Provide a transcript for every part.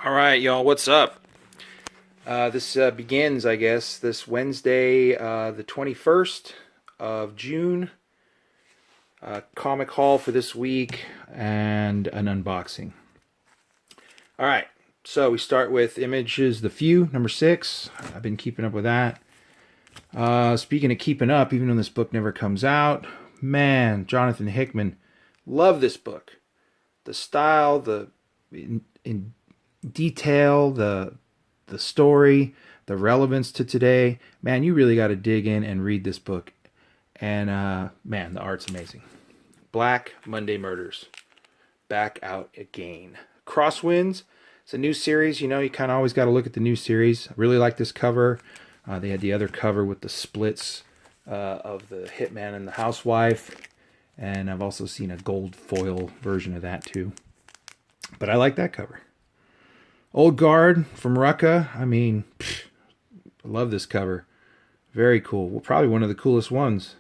All right, y'all, what's up? This begins, I guess, this Wednesday, the 21st of June. Comic haul for this week and an unboxing. All right, so we start with Images The Few, number 6. I've been keeping up with that. Speaking of keeping up, even though this book never comes out, man, Jonathan Hickman, love this book. The style, the in detail, the story, the relevance to today. Man, you really got to dig in and read this book. And man, the art's amazing. Black Monday Murders, back out again. Crosswinds, it's a new series. You know, you kind of always got to look at the new series. I really like this cover. They had the other cover with the splits of the hitman and the housewife. And I've also seen a gold foil version of that too. But I like that cover. Old Guard from Rucka. I mean, I love this cover. Very cool. Well, probably one of the coolest ones.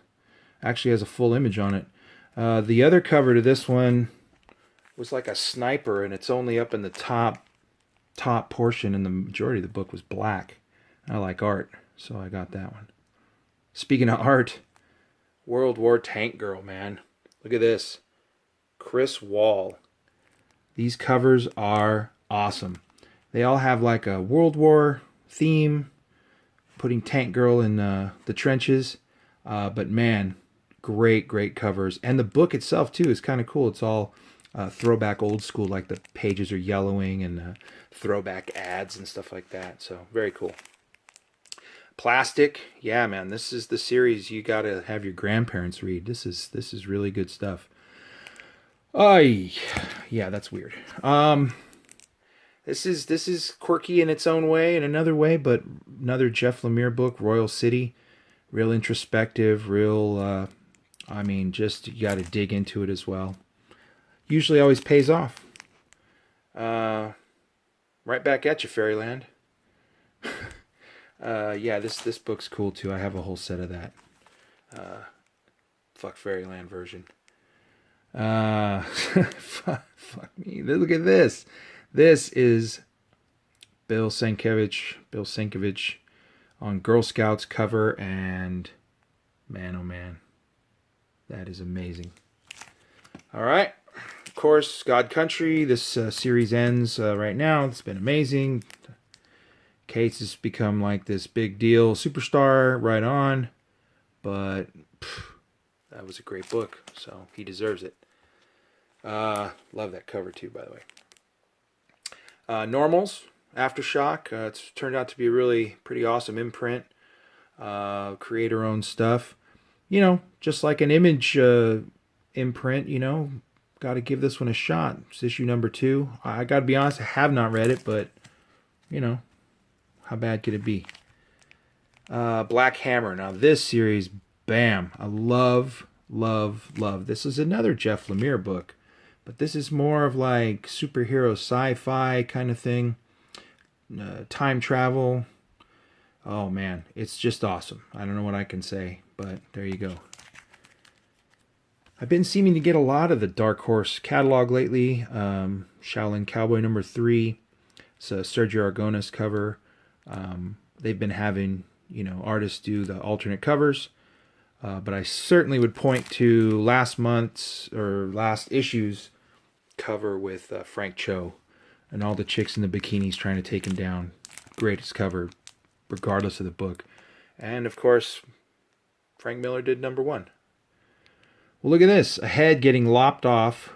Actually has a full image on it. The other cover to this one was like a sniper, and it's only up in the top portion, and the majority of the book was black. I like art, so I got that one. Speaking of art, World War Tank Girl, man. Look at this. Chris Wall. These covers are awesome. They all have like a World War theme, putting Tank Girl in the trenches. But man, great covers. And the book itself too is kind of cool. It's all throwback old school, like the pages are yellowing and throwback ads and stuff like that. So very cool. Plastic, yeah, man. This is the series you gotta have your grandparents read. This is really good stuff. Yeah, that's weird. This is quirky in its own way, in another way, but another Jeff Lemire book, Royal City, real introspective, real. I mean, just you got to dig into it as well. Usually, always pays off. Right back at you, Fairyland. Yeah, this book's cool too. I have a whole set of that. Fuck Fairyland version. Fuck me. Look at this. This is Bill Sienkiewicz on Girl Scouts cover, and man, oh man, that is amazing. All right, of course, God Country. This series ends right now. It's been amazing. Cates has become like this big deal superstar right on, but that was a great book, so he deserves it. Love that cover too, by the way. Normals, Aftershock. It's turned out to be a really pretty awesome imprint. Creator-owned stuff. You know, just like an Image imprint, you know, got to give this one a shot. It's issue number 2. I got to be honest, I have not read it, but, you know, how bad could it be? Black Hammer. Now, this series, bam. I love. This is another Jeff Lemire book. But this is more of like superhero sci-fi kind of thing. Time travel. Oh man, it's just awesome. I don't know what I can say, but there you go. I've been seeming to get a lot of the Dark Horse catalog lately. Shaolin Cowboy number 3. It's a Sergio Aragonés cover. They've been having, you know, artists do the alternate covers. But I certainly would point to last month's or last issue's cover with Frank Cho and all the chicks in the bikinis trying to take him down. Greatest cover, regardless of the book. And of course, Frank Miller did number 1. Well, look at this. A head getting lopped off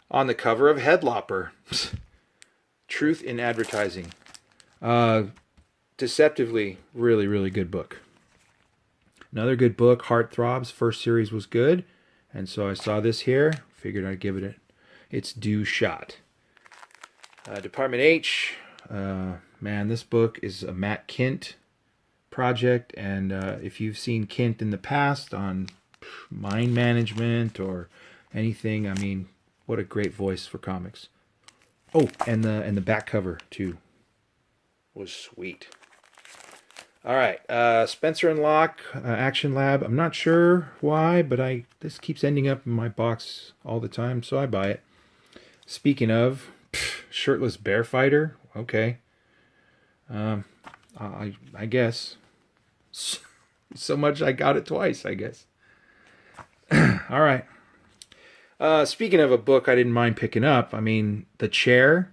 on the cover of Headlopper. Truth in Advertising. Deceptively, really good book. Another good book, Heartthrobs. First series was good. And so I saw this here. Figured I'd give it its due shot. Department H. Man, this book is a Matt Kindt project. And if you've seen Kindt in the past on mind management or anything, I mean, what a great voice for comics. Oh, and the back cover, too, was sweet. All right, Spencer and Locke, Action Lab. I'm not sure why, but this keeps ending up in my box all the time, so I buy it. Speaking of, Shirtless bear fighter. Okay. I guess. So much I got it twice, I guess. All right. Speaking of a book I didn't mind picking up, I mean, The Chair,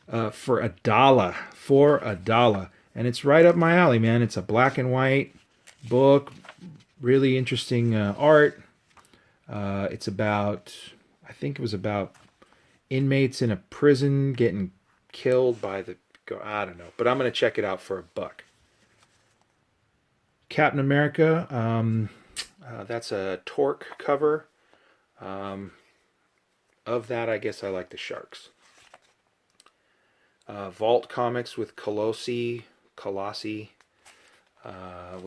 for $1. For $1. And it's right up my alley, man. It's a black and white book. Really interesting art. It's about, I think it was about inmates in a prison getting killed by I don't know. But I'm going to check it out for $1. Captain America, that's a Torque cover. Of that, I guess I like the Sharks. Vault Comics with Colossi. Was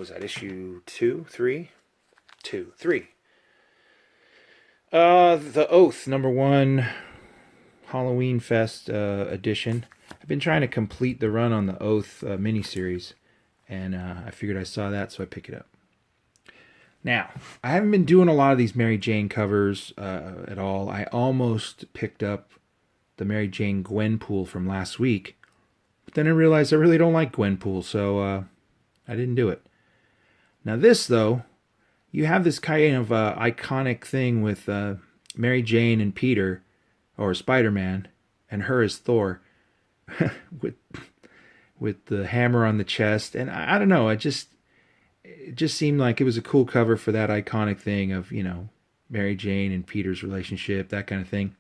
that issue 2, 3? 2, 3. The Oath, #1, Halloween Fest edition. I've been trying to complete the run on the Oath miniseries, and I figured I saw that, so I picked it up. Now, I haven't been doing a lot of these Mary Jane covers at all. I almost picked up the Mary Jane Gwenpool from last week, but then I realized I really don't like Gwenpool, so I didn't do it. Now this, though, you have this kind of iconic thing with Mary Jane and Peter, or Spider-Man, and her as Thor, with the hammer on the chest, and I don't know, it just seemed like it was a cool cover for that iconic thing of, you know, Mary Jane and Peter's relationship, that kind of thing.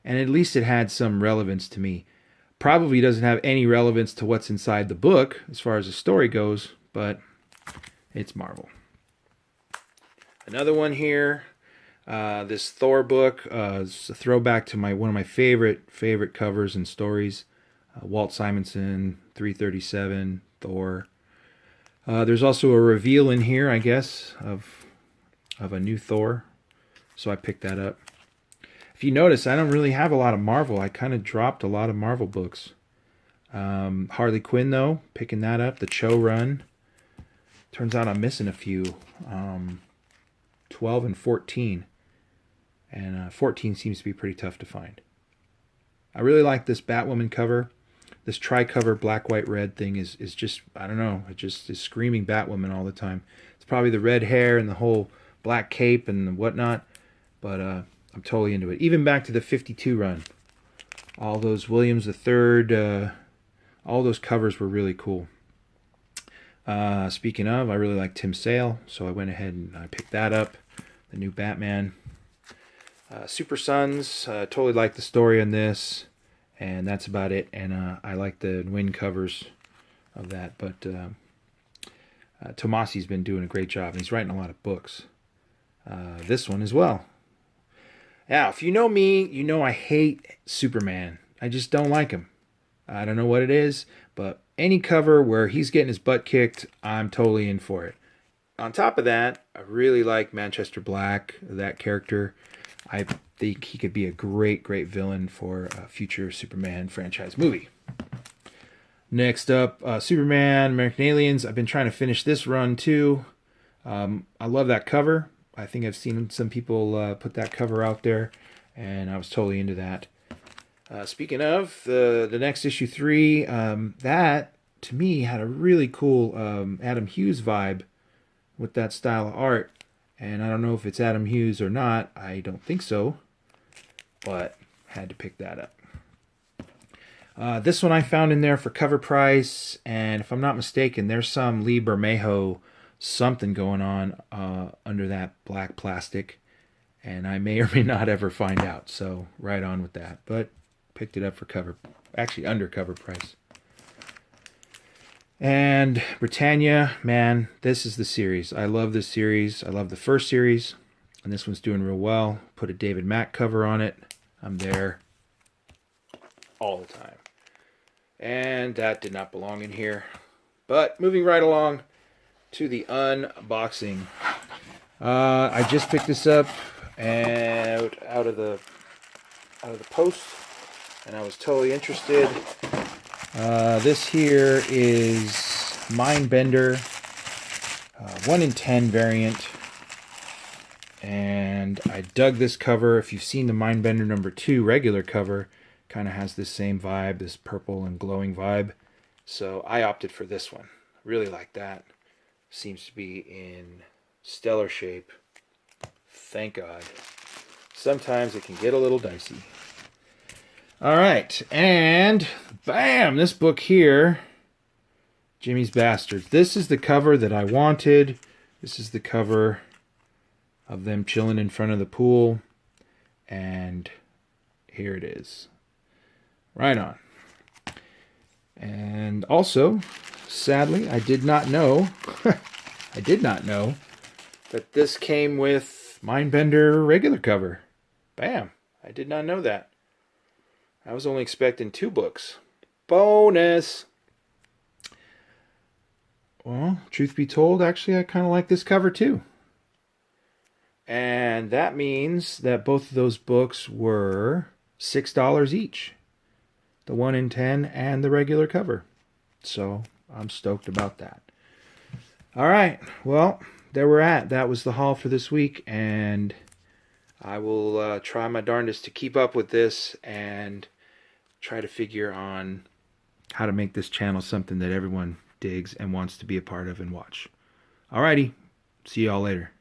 And at least it had some relevance to me. Probably doesn't have any relevance to what's inside the book as far as the story goes, but it's Marvel. Another one here, this Thor book, is a throwback to one of my favorite covers and stories. Walt Simonson, 337, Thor. There's also a reveal in here, I guess, of a new Thor, so I picked that up. If you notice, I don't really have a lot of Marvel. I kind of dropped a lot of Marvel books. Harley Quinn, though, picking that up. The Cho run. Turns out I'm missing a few. 12 and 14. And 14 seems to be pretty tough to find. I really like this Batwoman cover. This tri-cover black, white, red thing is just, I don't know, it just is screaming Batwoman all the time. It's probably the red hair and the whole black cape and whatnot, but I'm totally into it. Even back to the 52 run. All those Williams III, all those covers were really cool. Speaking of, I really like Tim Sale, so I went ahead and I picked that up. The new Batman. Super Sons, totally like the story on this. And that's about it. And I like the Win covers of that. But Tomasi's been doing a great job. And he's writing a lot of books. This one as well. Now, if you know me, you know I hate Superman. I just don't like him. I don't know what it is. But any cover where he's getting his butt kicked, I'm totally in for it. On top of that, I really like Manchester Black, that character. I think he could be a great villain for a future Superman franchise movie. Next up, Superman, American Aliens. I've been trying to finish this run too. I love that cover. I think I've seen some people put that cover out there, and I was totally into that. Speaking of, the next issue 3, that, to me, had a really cool Adam Hughes vibe with that style of art. And I don't know if it's Adam Hughes or not. I don't think so. But had to pick that up. This one I found in there for cover price. And if I'm not mistaken, there's some Lee Bermejo something going on under that black plastic. And I may or may not ever find out. So right on with that. But picked it up for under cover price. And Britannia, man, this is the series. I love this series. I love the first series, and this one's doing real well. Put a David Mack cover on it. I'm there all the time. And that did not belong in here. But moving right along to the unboxing. I just picked this up out of the post, and I was totally interested. This here is Mindbender, 1 in 10 variant, and I dug this cover. If you've seen the Mindbender #2 regular cover, Kind of has this same vibe, this purple and glowing vibe. So I opted for this one. Really like that. Seems to be in stellar shape. Thank God. Sometimes it can get a little dicey. All right, and bam, this book here, Jimmy's Bastards. This is the cover that I wanted. This is the cover of them chilling in front of the pool, and here it is. Right on. And also, sadly, I did not know, I did not know that this came with Mindbender regular cover. Bam, I did not know that. I was only expecting 2 books. Bonus! Well, truth be told, actually, I kind of like this cover too. And that means that both of those books were $6 each. The 1 in 10 and the regular cover. So I'm stoked about that. All right, well, there we're at. That was the haul for this week, and I will try my darndest to keep up with this and try to figure on how to make this channel something that everyone digs and wants to be a part of and watch. Alrighty, see y'all later.